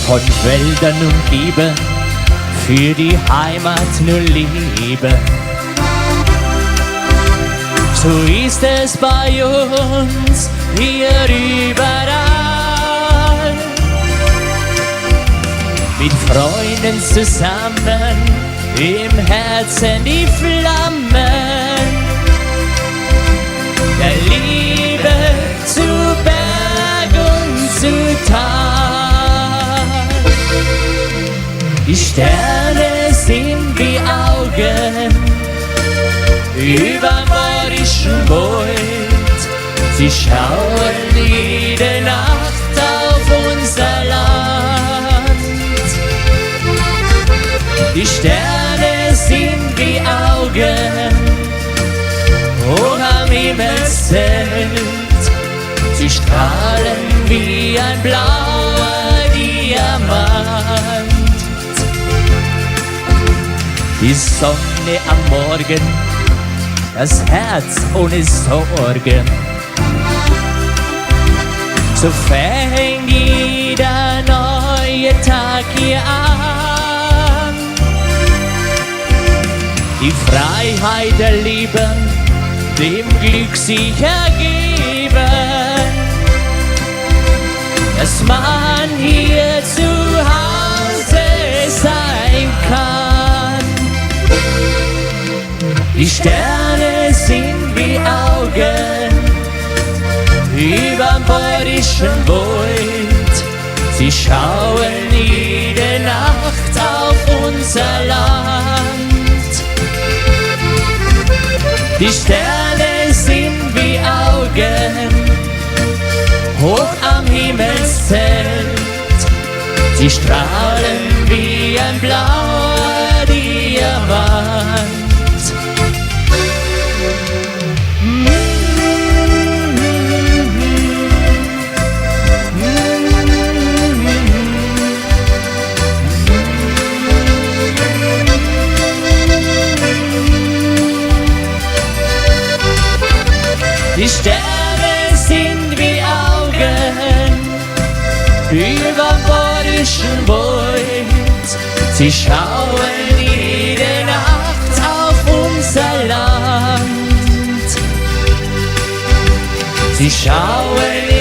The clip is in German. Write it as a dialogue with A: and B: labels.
A: von Wäldern umgeben, für die Heimat nur Liebe. So ist es bei uns hier überall. Mit Freunden zusammen, im Herzen die Flammen der Liebe zu Berg und zu Tal. Die Sterne sind wie Augen überm Bayerischen Wald. Sie schauen jede Nacht auf unser Land. Die Sterne sind wie Augen hoch am Himmelszelt. Sie strahlen wie ein blauer Diamant. Die Sonne am Morgen, das Herz ohne Sorgen. So fängt jeder neue Tag hier an. Die Freiheit der Liebe, dem Glück sich ergeben, dass man hier zu Hause sein kann. Die Sterne sind wie Augen überm Bayerischen Wald. Sie schauen jede Nacht auf unser Land. Die Sterne sind wie Augen hoch am Himmelszelt. Sie strahlen wie ein blauer Diamant. Die Sterne sind wie Augen überm Bayerischen Wald. Sie schauen jede Nacht auf unser Land. Sie schauen